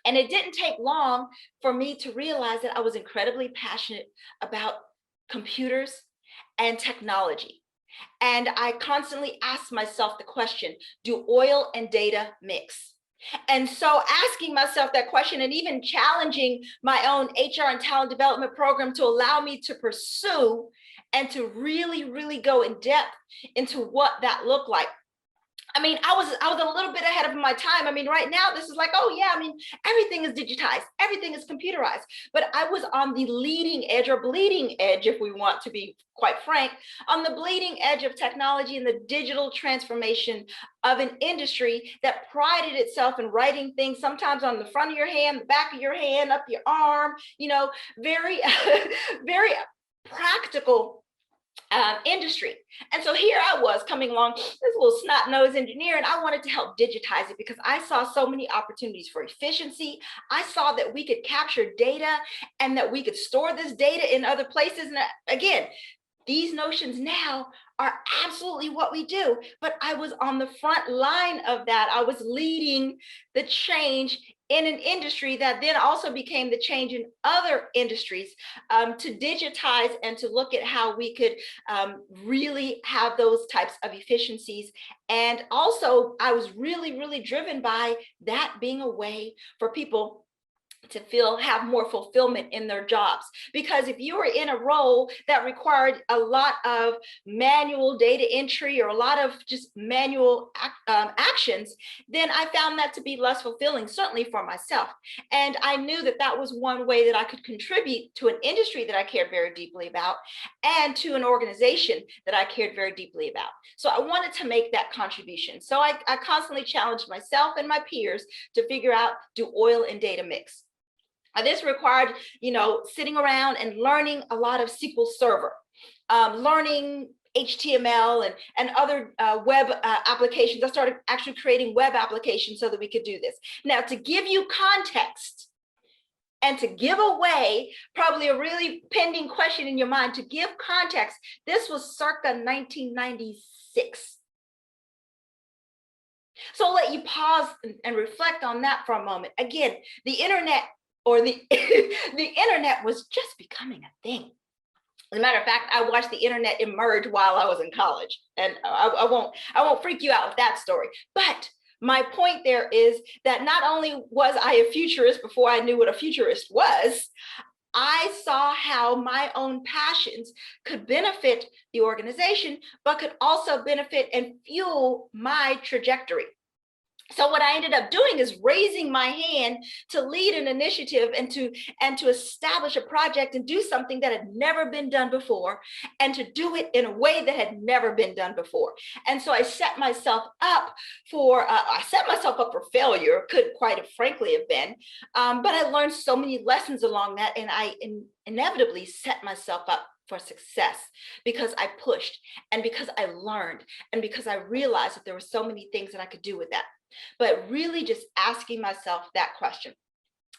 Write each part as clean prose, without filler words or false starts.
And it didn't take long for me to realize that I was incredibly passionate about computers and technology. And I constantly asked myself the question, do oil and data mix? And so asking myself that question and even challenging my own HR and talent development program to allow me to pursue and to really, really go in depth into what that looked like. I mean, I was a little bit ahead of my time. I mean, right now, this is like, oh yeah, I mean, everything is digitized, everything is computerized. But I was on the leading edge or bleeding edge, if we want to be quite frank, on the bleeding edge of technology and the digital transformation of an industry that prided itself in writing things sometimes on the front of your hand, the back of your hand, up your arm, very, very practical industry. And so here I was coming along, this little snot-nosed engineer, and I wanted to help digitize it because I saw so many opportunities for efficiency. I saw that we could capture data and that we could store this data in other places. And again, these notions now are absolutely what we do, but I was on the front line of that. I was leading the change in an industry that then also became the change in other industries, to digitize and to look at how we could really have those types of efficiencies. And also, I was really, really driven by that being a way for people to have more fulfillment in their jobs. Because if you were in a role that required a lot of manual data entry or a lot of just manual actions, then I found that to be less fulfilling, certainly for myself. And I knew that that was one way that I could contribute to an industry that I cared very deeply about and to an organization that I cared very deeply about. So I wanted to make that contribution. So I constantly challenged myself and my peers to figure out, do oil and data mix? This required, sitting around and learning a lot of SQL Server, learning HTML and other web applications. I started actually creating web applications so that we could do this. Now, to give you context and to give away probably a really pending question in your mind, to give context, this was circa 1996. So I'll let you pause and reflect on that for a moment. Again, the internet or the internet was just becoming a thing. As a matter of fact, I watched the internet emerge while I was in college, and I won't freak you out with that story. But my point there is that not only was I a futurist before I knew what a futurist was, I saw how my own passions could benefit the organization, but could also benefit and fuel my trajectory. So what I ended up doing is raising my hand to lead an initiative and to establish a project and do something that had never been done before, and to do it in a way that had never been done before. And so I set myself up for failure, could quite frankly have been, but I learned so many lessons along that, and I inevitably set myself up for success because I pushed and because I learned and because I realized that there were so many things that I could do with that. But really just asking myself that question.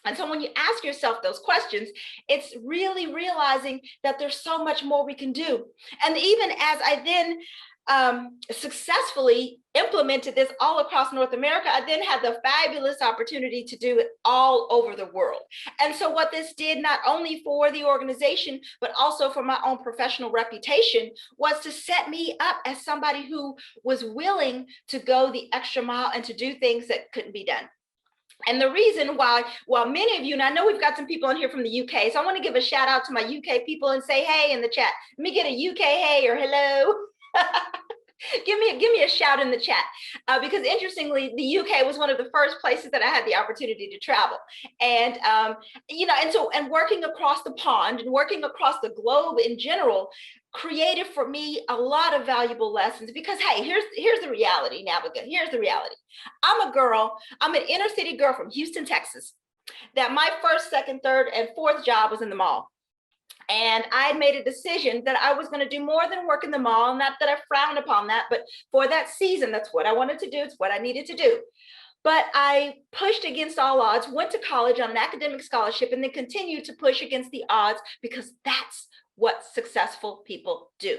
And so when you ask yourself those questions, it's really realizing that there's so much more we can do. And even as I then successfully implemented this all across North America, I then had the fabulous opportunity to do it all over the world. And so what this did, not only for the organization, but also for my own professional reputation, was to set me up as somebody who was willing to go the extra mile and to do things that couldn't be done. And the reason why, well, many of you, and I know we've got some people in here from the UK, so I want to give a shout out to my UK people and say hey in the chat. Let me get a UK hey or hello. give me a shout in the chat, because interestingly, the UK was one of the first places that I had the opportunity to travel, and and working across the pond and working across the globe in general created for me a lot of valuable lessons. Because hey, here's the reality, Naviga. Here's the reality. I'm an inner city girl from Houston, Texas. That my first, second, third, and fourth job was in the mall. And I had made a decision that I was going to do more than work in the mall. Not that I frowned upon that, but for that season, that's what I wanted to do. It's what I needed to do. But I pushed against all odds, went to college on an academic scholarship, and then continued to push against the odds because that's what successful people do.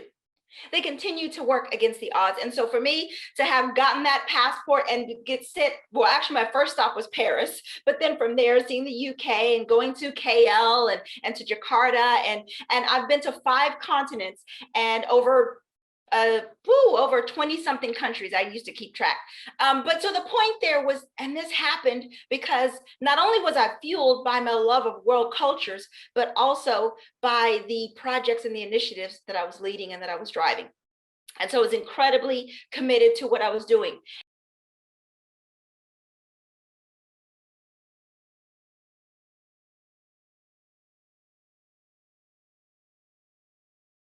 They continue to work against the odds. And so for me to have gotten that passport and get sent, well, actually my first stop was Paris, but then from there seeing the UK and going to KL and to Jakarta, and I've been to 5 continents and over 20 something countries. I used to keep track. But so the point there was, and this happened because not only was I fueled by my love of world cultures, but also by the projects and the initiatives that I was leading and that I was driving. And so I was incredibly committed to what I was doing.